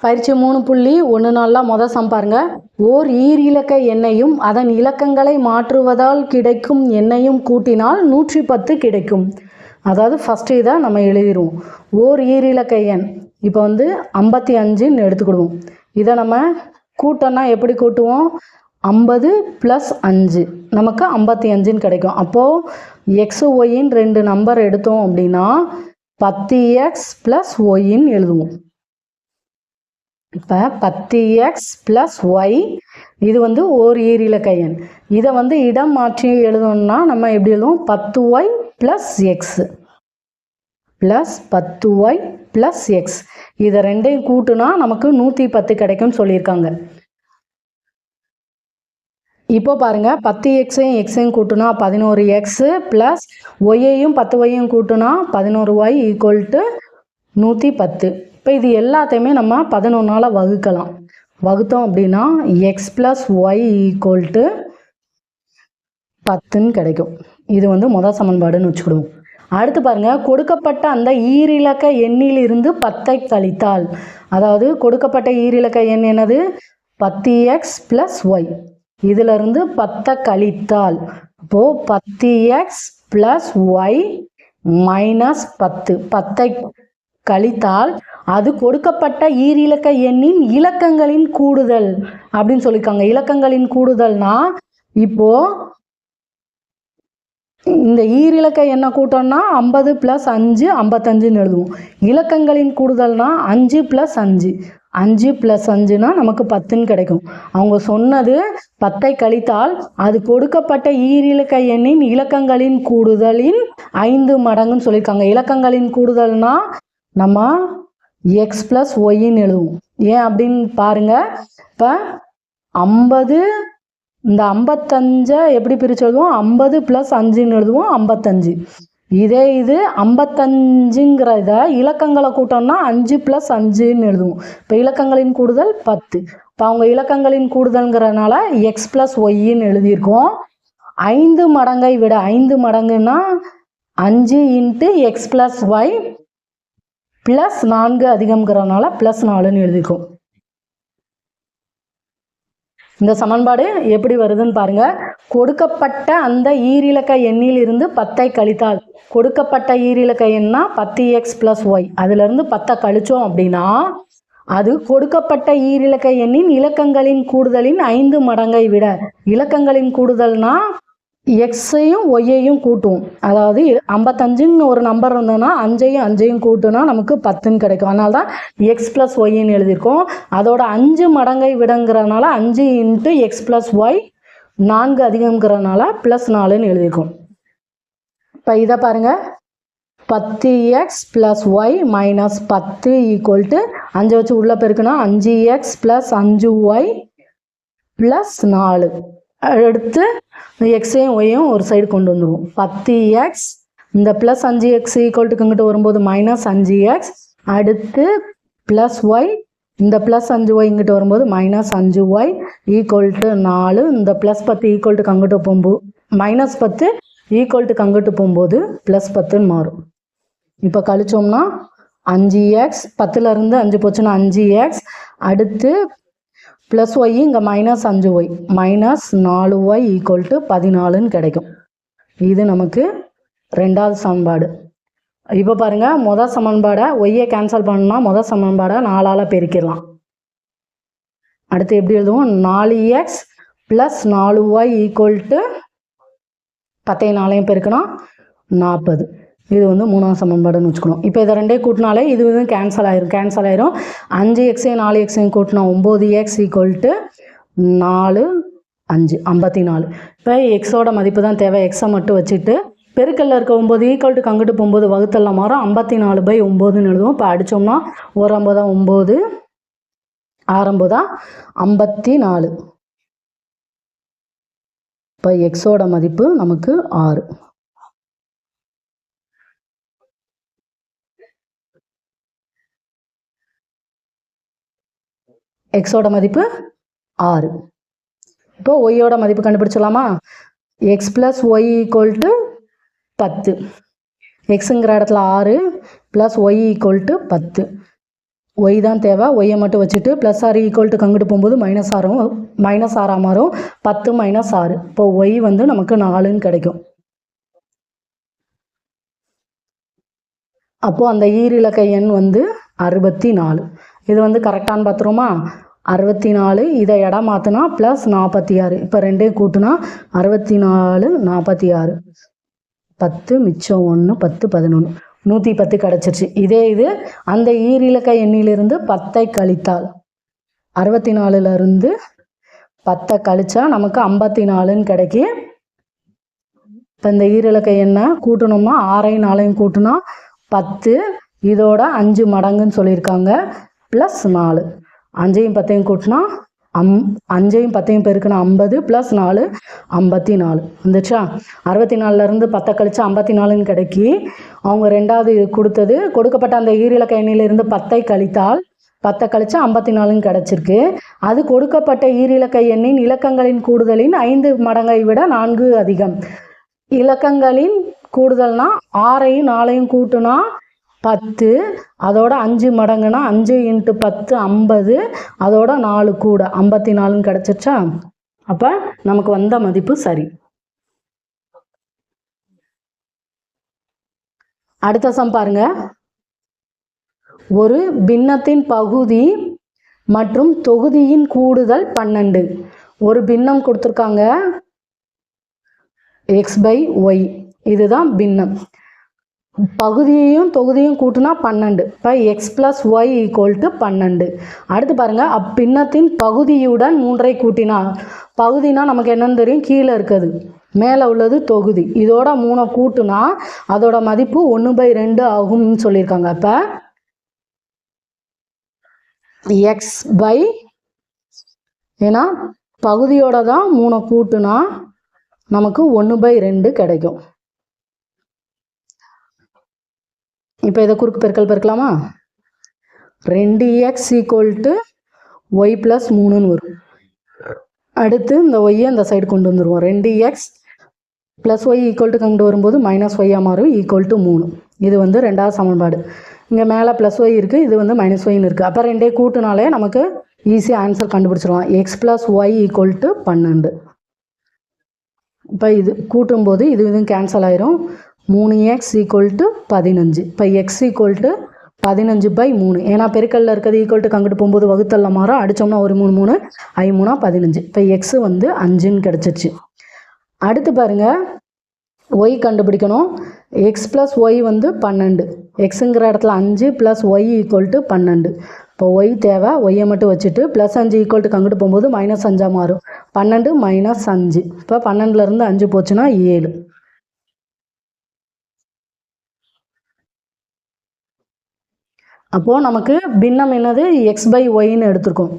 பயிற்சி 3.14 முதல் சம் பாருங்க. ஓர் ஈரிலக்க எண்ணையும் அதன் இலக்கங்களை மாற்றுவதால் கிடைக்கும் எண்ணையும் கூட்டினால் 110 கிடைக்கும். அதாவது ஃபஸ்ட்டு இதை நம்ம எழுதிடுவோம். ஓர் ஈரிலக்க எண் இப்போ 55ன்னு எடுத்துக்கிடுவோம். இதை நம்ம கூட்டன்னா எப்படி கூட்டுவோம்? 50 + 5 நமக்கு 55ன்னு கிடைக்கும். அப்போது எக்ஸ் ஒய்ன்னு 2 நம்பர் எடுத்தோம் அப்படின்னா 10x + ஒய்ன்னு எழுதுவோம். இப்போ 10x + y இது ஓர் ஈரிலக்க எண். இதை இடம் மாற்றி எழுதணும்னா நம்ம எப்படி எழுதுவோம்? 10y + x + 10y + x இதை ரெண்டையும் கூட்டுனா நமக்கு 110 கிடைக்கும்னு சொல்லியிருக்காங்க. இப்போ பாருங்க, 10xையும் xையும் கூட்டுனா 11x + ஒய்யையும் 10yையும் கூட்டுனா 11y = 110. இப்போ இது எல்லாத்தையுமே நம்ம 11ஆல் வகுக்கலாம். வகுத்தோம் அப்படின்னா x + y = 10ன்னு கிடைக்கும். இது முதல் சமன்பாடுன்னு வச்சுக்கிடுவோம். அடுத்து பாருங்க, கொடுக்கப்பட்ட அந்த ஈரிலக்க எண்ணிலிருந்து 10ஐ கழித்தால், அதாவது கொடுக்கப்பட்ட ஈரிலக்க எண் என்னது? 10x + y இதிலிருந்து 10ஐ கழித்தால், அப்போது 10x + y - 10 10ஐ கழித்தால் அது கொடுக்கப்பட்ட ஈரிலக்க எண்ணின் இலக்கங்களின் கூடுதல் அப்படின்னு சொல்லியிருக்காங்க. இலக்கங்களின் கூடுதல்னா இப்போ இந்த ஈரிலக்க எண்ணை கூட்டம்னா 50 + 5 55ன்னு எழுதுவோம். இலக்கங்களின் கூடுதல்னா 5 + 5 5 + 5னா நமக்கு 10ன்னு கிடைக்கும். அவங்க சொன்னது 10ஐ கழித்தால் அது கொடுக்கப்பட்ட ஈரிலக்க எண்ணின் இலக்கங்களின் கூடுதலின் 5 மடங்குன்னு சொல்லியிருக்காங்க. இலக்கங்களின் கூடுதல்னா நம்ம x + ஒய்ன்னு எழுதுவோம். ஏன் அப்படின்னு பாருங்க. இப்போ 50 இந்த 55 எப்படி பிரித்து எழுதுவோம்? 50 + 5ன்னு எழுதுவோம், 55. இதே இது 55ங்கிறத இலக்கங்களை கூட்டம்னா 5 + 5ன்னு எழுதுவோம். இப்போ இலக்கங்களின் கூடுதல் 10. இப்போ அவங்க இலக்கங்களின் கூடுதல்ங்கிறதுனால x + ஒய்ன்னு எழுதியிருக்கோம். 5 மடங்கை விட 5 மடங்குன்னா 5 × x + y + 4 அதிகம்ங்கிறதுனால +4ன்னு எழுதியிருக்கோம். இந்த சமன்பாடு எப்படி வருதுன்னு பாருங்க. கொடுக்கப்பட்ட அந்த ஈரிலக்க எண்ணில் இருந்து 10ஐ கழித்தால், கொடுக்கப்பட்ட ஈரிலக்க எண்ணா 10x + y அதிலிருந்து 10ஐ கழிச்சோம் அப்படின்னா அது கொடுக்கப்பட்ட ஈரிலக்க எண்ணின் இலக்கங்களின் கூடுதலின் 5 மடங்கை விட, இலக்கங்களின் கூடுதல்னா எக்ஸையும் ஒய்யையும் கூட்டுவோம். அதாவது 55ன்னு ஒரு நம்பர் இருந்ததுன்னா 5ஐயும் கூட்டுனா நமக்கு 10ன்னு கிடைக்கும். அதனால தான் x + ஒய்ன்னு எழுதியிருக்கோம். அதோட 5 மடங்கை விடங்கிறதுனால 5 × x + y 4 அதிகம்ங்கிறதுனால +4ன்னு எழுதியிருக்கோம். இப்போ இதை பாருங்க, 10x + y - 10 = 5 வச்சு உள்ள பெருக்குனா 5x + 5y + 4. அடுத்து எக்ஸையும் ஒய்யும் ஒரு சைடு கொண்டு வந்துடுவோம். 10x இந்த +5x = இங்கிட்டு வரும்போது -5x, அடுத்து +y இந்த +5y இங்கிட்டு வரும்போது -5y = 4. இந்த +10 = அங்கிட்டு போகும்போது -10 = அங்கிட்டு போகும்போது +10ன்னு மாறும். இப்போ கழிச்சோம்னா 5x 10லேருந்து 5 போச்சுன்னா 5x, அடுத்து +y இங்கே -5y -4y = 14ன்னு கிடைக்கும். இது நமக்கு ரெண்டாவது சமன்பாடு. இப்போ பாருங்கள், முதல் சமன்பாடை ஒய்யை கேன்சல் பண்ணால் முதல் சமன்பாடை 4ஆல் பெருக்கிடலாம். அடுத்து எப்படி எழுதுவோம்? 4x + 4y = 10ஐயும் 4ஐயும் பெருக்கினா 40. இது மூணாவது சமன்பாடுன்னு வச்சுக்கணும். இப்போ இதை ரெண்டே கூட்டினாலே இது கேன்சல் ஆயிரும். 5xையும் 4xையும் கூட்டினா 9x = 4 5 54. இப்போ எக்ஸோட மதிப்பு தான் தேவை. எக்ஸை மட்டும் வச்சுட்டு பெருக்கல்ல இருக்க 9 = அங்கிட்டு போகும்போது வகுத்தெல்லாம் மாறும். 54/9ன்னு எழுதுவோம். இப்போ அடித்தோம்னா 1 9 6 54. இப்போ எக்ஸோட மதிப்பு நமக்கு 6. எக்ஸோட மதிப்பு 6. இப்போ ஒய்யோட மதிப்பு கண்டுபிடிச்சலாமா? x + y = 10. எக்ஸுங்கிற இடத்துல 6 + y = 10. ஒய் தான் தேவை. ஒய்யை மட்டும் வச்சுட்டு ப்ளஸ் ஆர் ஈக்குவல் டு அங்கிட்டு போகும்போது மைனஸ் ஆறாக மாறும். 10 - 6. இப்போ ஒய் வந்து நமக்கு 4ன்னு கிடைக்கும். அப்போது அந்த ஈரிலக்க எண் வந்து 64. இது வந்து கரெக்டானு பார்த்துருமா? 64. இதை இடம் மாற்றினா ப்ளஸ் 46. இப்போ ரெண்டையும் கூட்டினா 64 46 10 மிச்சம் 1 10 11 110 கிடச்சிருச்சு. இதே இது அந்த ஈரிலக்க எண்ணிலிருந்து 10ஐ கழித்தால் 64லேருந்து 10ஐ கழிச்சா நமக்கு 54ன்னு கிடைக்கி. இப்போ இந்த ஈரிலக்க எண்ணை கூட்டணும்னா 6ஐயும் 4ஐயும் கூட்டினா 10, இதோட 5 மடங்குன்னு சொல்லியிருக்காங்க. ப்ளஸ் 4 5ஐயும் 10ஐயும் கூட்டினா 5ஐயும் 10ஐயும் பெருக்குனா 50 ப்ளஸ் 4 54 வந்துச்சா? 64லேருந்து 10 கழிச்சா 54ன்னு கிடைக்கி. அவங்க ரெண்டாவது கொடுத்தது கொடுக்கப்பட்ட அந்த ஈரிலக்க எண்ணிலிருந்து 10ஐ கழித்தால் 10 கழிச்சா 54ன்னு கிடச்சிருக்கு. அது கொடுக்கப்பட்ட ஈரிலக்க எண்ணின் இலக்கங்களின் கூடுதலின் 5 மடங்கை விட 4 அதிகம். இலக்கங்களின் கூடுதல்னா 6ஐயும் 4ஐயும் கூட்டினா 10, அதோட 5 மடங்குனா 5 × 10 50, அதோட 4 கூட 54ன்னு கிடச்சிருச்சா? அப்போ நமக்கு வந்த மதிப்பு சரி. அடுத்த சம் பாருங்க. ஒரு பின்னத்தின் பகுதி மற்றும் தொகுதியின் கூடுதல் 12. ஒரு பின்னம் கொடுத்துருக்காங்க x/y. இதுதான் பின்னம். பகுதியையும் தொகுதியும் கூட்டினா 12. இப்போ x + y = 12. அடுத்து பாருங்கள், அப்பின்னத்தின் பகுதியுடன் 3ஐ கூட்டினா, பகுதினா நமக்கு என்னன்னு தெரியும், கீழே இருக்குது, மேலே உள்ளது தொகுதி. இதோட 3 கூட்டினா அதோட மதிப்பு 1/2 ஆகும்னு சொல்லியிருக்காங்க. அப்போ x/, ஏன்னா பகுதியோட தான் 3 கூட்டினா நமக்கு 1/2 கிடைக்கும். இப்போ இதை குறுக்கு பெருக்கல் பெருக்கலாமா? 2x = y + 3ன்னு வரும். அடுத்து இந்த ஒய்யை இந்த சைடு கொண்டு வந்துடுவோம். 2x + y = கொண்டு வரும்போது -y மாறும் =3. இது வந்து ரெண்டாவது சமன்பாடு. இங்கே மேலே +y இருக்குது, இது வந்து -yன்னு இருக்குது. அப்போ ரெண்டே கூட்டினாலே நமக்கு ஈஸியாக ஆன்சர் கண்டுபிடிச்சிடலாம். x + y = 12. இப்போ இது கூட்டும்போது இதுவும் கேன்சல் ஆயிரும். 3x = 15. இப்போ x = 15/3. ஏன்னா பெருக்கல்ல இருக்கிறது ஈக்குவல் அங்கிட்டு போகும்போது வகுத்தல்ல மாறும். அடித்தோம்னா ஒரு 3 3 5 3 15. இப்போ x வந்து 5ன்னு கிடச்சிருச்சு. அடுத்து பாருங்கள், y கண்டுபிடிக்கணும். x + y வந்து 12. எக்ஸுங்கிற இடத்துல 5 + y = 12. இப்போ y தேவை. ஒய்யை மட்டும் வச்சுட்டு +5 ஈக்குவல் அங்கிட்டு போகும்போது -5 மாறும். 12 - 5. இப்போ 12லேருந்து 5 போச்சுன்னா 7. அப்போது நமக்கு பின்னம் என்னது, x/yன்னு எடுத்துருக்கோம்.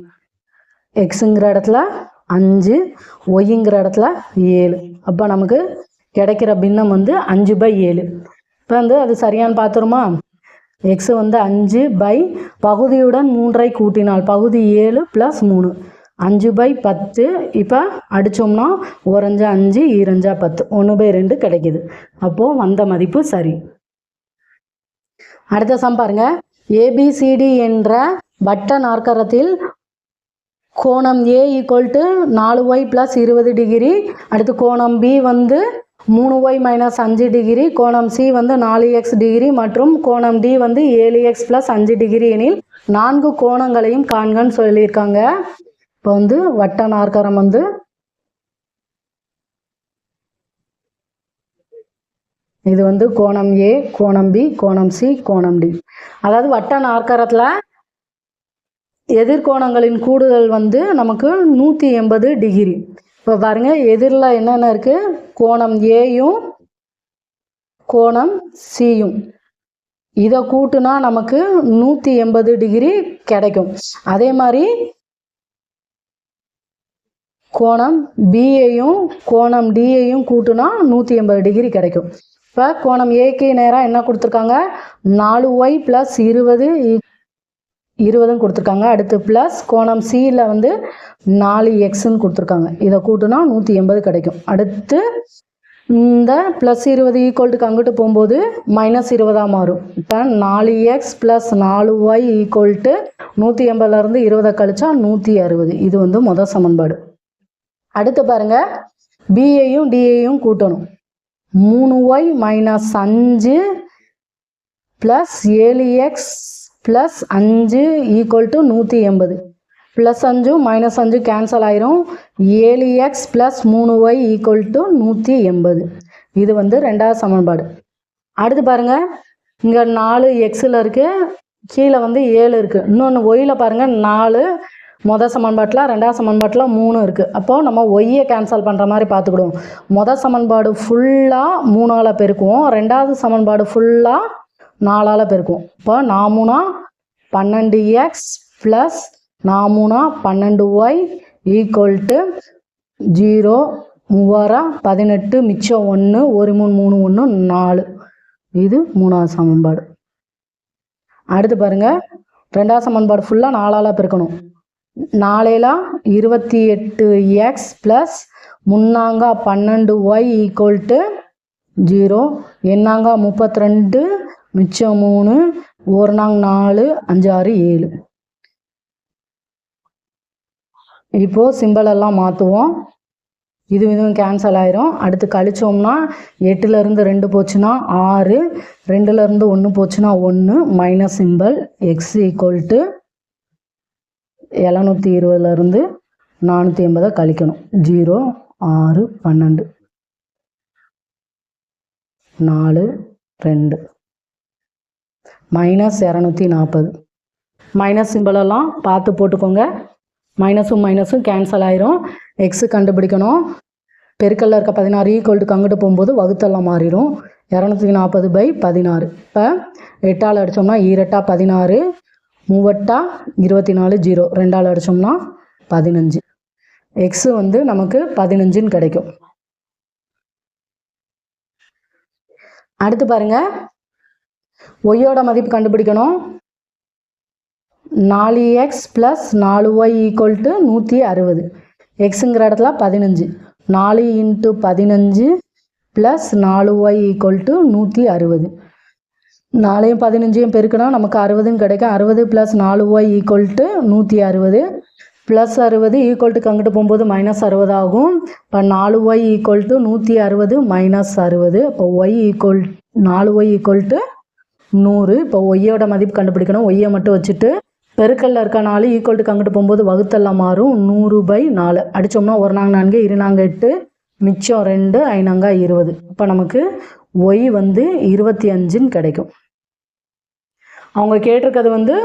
எக்ஸுங்கிற இடத்துல 5, ஒய்ங்கிற இடத்துல 7. அப்போ நமக்கு கிடைக்கிற பின்னம் வந்து 5/7. இப்போ வந்து அது சரியானு பார்த்துருமா? எக்ஸ் வந்து 5 பகுதியுடன் 3ஐ கூட்டினால் பகுதி 7 + 3 5/10. இப்போ அடித்தோம்னா 1 5 5 2 5 10 1/2 கிடைக்கிது. அப்போது வந்த மதிப்பு சரி. அடுத்த சம் பாருங்க. ABCD என்ற வட்ட நாற்கரத்தில் கோணம் A = 4y + 20 டிகிரி. அடுத்து கோணம் B வந்து 3y - 5 டிகிரி. கோணம் C வந்து 4x டிகிரி மற்றும் கோணம் D வந்து 7x + 5 டிகிரி எனில் 4 கோணங்களையும் காண்கன்னு சொல்லியிருக்காங்க. இப்போ வந்து வட்ட நாற்கரம் வந்து இது வந்து கோணம் A, கோணம் B, கோணம் C, கோணம் D. அதாவது வட்ட நாற்கரத்தில் எதிர்கோணங்களின் கூடுதல் வந்து நமக்கு 180 டிகிரி. இப்போ பாருங்கள், எதிரில் என்னென்ன இருக்குது, கோணம் ஏயும் கோணம் சியும். இதை கூட்டுனா நமக்கு 180 டிகிரி கிடைக்கும். அதே மாதிரி கோணம் பியையும் கோணம் டியையும் கூட்டுனா 180 டிகிரி கிடைக்கும். இப்போ கோணம் ஏக்கு நேராக என்ன கொடுத்துருக்காங்க, 4y + 20 கொடுத்துருக்காங்க. அடுத்து ப்ளஸ் கோணம் சியில் வந்து 4xன்னு கொடுத்துருக்காங்க. இதை கூட்டுனா 180 கிடைக்கும். அடுத்து இந்த ப்ளஸ் 20 ஈக்குவல்ட்டுக்கு அங்கிட்டு போகும்போது மைனஸ் 20 மாறும். இப்போ 4x ப்ளஸ் 4y ஈக்குவல்ட்டு 180லேருந்து 20 கழிச்சா 160. இது வந்து முதல் சமன்பாடு. அடுத்து பாருங்கள், பியையும் டியையும் கூட்டணும். 3y minus 5 plus 7x plus 5 equal to 180. Plus 5 minus 5 cancel ஆயிரும். 7x plus 3y equal to 180. இது வந்து ரெண்டாவது சமன்பாடு. அடுத்து பாருங்கள், இங்கே 4 எக்ஸில் இருக்குது, கீழே வந்து 7 இருக்குது. இன்னொன்று ஒய்யில் பாருங்கள், 4 முதல் சமன்பாட்டில், ரெண்டாவது சமன்பாட்டில் 3 இருக்குது. அப்போது நம்ம ஒய்யை கேன்சல் பண்ணுற மாதிரி பார்த்துக்கிடுவோம். முதல் சமன்பாடு ஃபுல்லாக 3ஆல் பெருக்குவோம், ரெண்டாவது சமன்பாடு ஃபுல்லாக 4ஆல் பெருக்குவோம். இப்போ 4 12x ப்ளஸ் 4 12y ஈக்குவல்ட்டு 0 3 18 மிச்சம் 1 1 3 3 1 4. இது மூணாவது சமன்பாடு. அடுத்து பாருங்கள், ரெண்டாவது சமன்பாடு ஃபுல்லாக 4ஆல் பெருக்கணும். 4 28x ப்ளஸ் 3 12y ஈக்குவல்ட்டு 0 என்னாங்க 32 மிச்சம் 3 1 4 5 6 7. இப்போது சிம்பிளெல்லாம் மாற்றுவோம். இதுவும் கேன்சல் ஆயிரும். அடுத்து கழிச்சோம்னா 8லேருந்து 2 போச்சுன்னா 6, 2லேருந்து 1 போச்சுன்னா 1, மைனஸ் சிம்பிள். எக்ஸ் ஈக்குவல்ட்டு 720லேருந்து 480 கழிக்கணும். 0 6 12 4 2 மைனஸ் 240. மைனஸ் சிம்பிளெல்லாம் பார்த்து போட்டுக்கோங்க. மைனஸும் மைனஸும் கேன்சல் ஆயிரும். எக்ஸு கண்டுபிடிக்கணும். பெருக்கல்ல இருக்க 16 ஈக்குவல்ட்டுக்கு அங்கிட்டு போகும்போது வகுத்தெல்லாம் மாறிடும். 240/16. இப்போ 8ஆல் அடித்தோம்னா 2 16, 3 24, 0 2ஆல் அடித்தோம்னா 15. எக்ஸு வந்து நமக்கு 15ன்னு கிடைக்கும். அடுத்து பாருங்கள், ஒய்யோட மதிப்பு கண்டுபிடிக்கணும். 4x plus 4y equal to 160. எக்ஸுங்கிற இடத்துல 15. 4 × 15 ப்ளஸ் 4y ஈக்குவல்ட்டு 160. 4யும் 15யும் பெருக்கினா நமக்கு 60ன்னு கிடைக்கும். 60 ப்ளஸ் 4y ஈக்குவல்ட்டு 160. ப்ளஸ் 60 ஈக்குவல்ட்டுக்கு அங்கிட்டு போகும்போது மைனஸ் 60 ஆகும். இப்போ 4y ஈக்குவல்ட்டு 160 மைனஸ் 60. இப்போ y ஈக்குவல் 4y ஈக்குவல்ட்டு 100. இப்போ ஒய்யோட மதிப்பு கண்டுபிடிக்கணும். ஒய்யை மட்டும் வச்சுட்டு பெருக்கல்ல இருக்க 4 ஈக்குவல்ட்டுக்கு அங்கிட்டு போகும்போது வகுத்தெல்லாம் மாறும். 100/4 அடித்தோம்னா 1 4 4 2 8 மிச்சம் 2 5 20. இப்போ நமக்கு ஒய் வந்து 25ன்னு கிடைக்கும். அவங்க கேட்டிருக்கிறது வந்து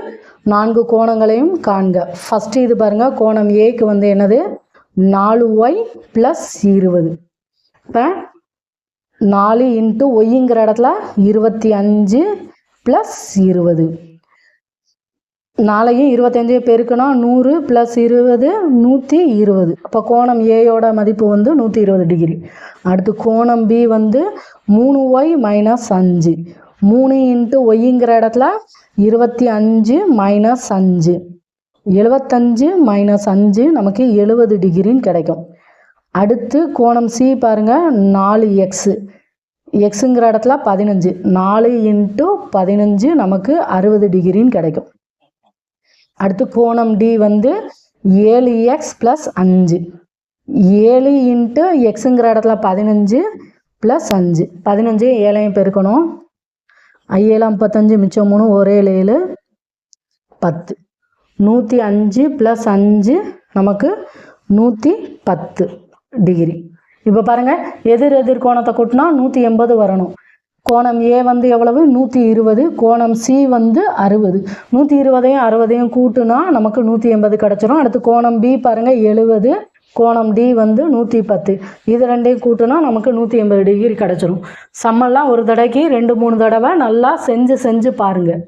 4 கோணங்களையும் காண்க. ஃபஸ்ட்டு இது பாருங்கள், கோணம் ஏக்கு வந்து என்னது 4y ப்ளஸ் 20. இப்போ 4 × ஒய்ங்கிற இடத்துல 25 ப்ளஸ் 20. 4யும் 25 பெருக்குனா 100 ப்ளஸ் 20 120. அப்போ கோணம் ஏயோட மதிப்பு வந்து 120 டிகிரி. அடுத்து கோணம் பி வந்து 3y மைனஸ் 5. 3 × ஒய்ங்கிற இடத்துல 25 மைனஸ் 5. 75 மைனஸ் 5 நமக்கு 70 டிகிரின்னு கிடைக்கும். அடுத்து கோணம் சி பாருங்கள், 4x. எக்ஸுங்கிற இடத்துல 15. 4 × 15 நமக்கு 60 டிகிரின்னு கிடைக்கும். அடுத்து கோணம் டி வந்து 7x ப்ளஸ் 5. 7 × எக்ஸுங்கிற இடத்துல 15 ப்ளஸ் 5. 15 7ஐயும் பெருக்கணும். 7 35 மிச்சம் 3 1 7 10. 105 ப்ளஸ் 5 நமக்கு 110 டிகிரி. இப்போ பாருங்கள், எதிர் கோணத்தை கூட்டினா 180 வரணும். கோணம் ஏ வந்து எவ்வளவு 120, கோணம் சி வந்து 60. 120ஐயும் 60ஐயும் கூட்டுனா நமக்கு 180 கிடச்சிரும். அடுத்து கோணம் பி பாருங்கள் 70, கோணம் டி வந்து 110. இது ரெண்டையும் கூட்டுனா நமக்கு 180 டிகிரி கிடச்சிரும். சம்மெல்லாம் ஒரு தடவைக்கு 2 3 தடவை நல்லா செஞ்சு பாருங்கள்.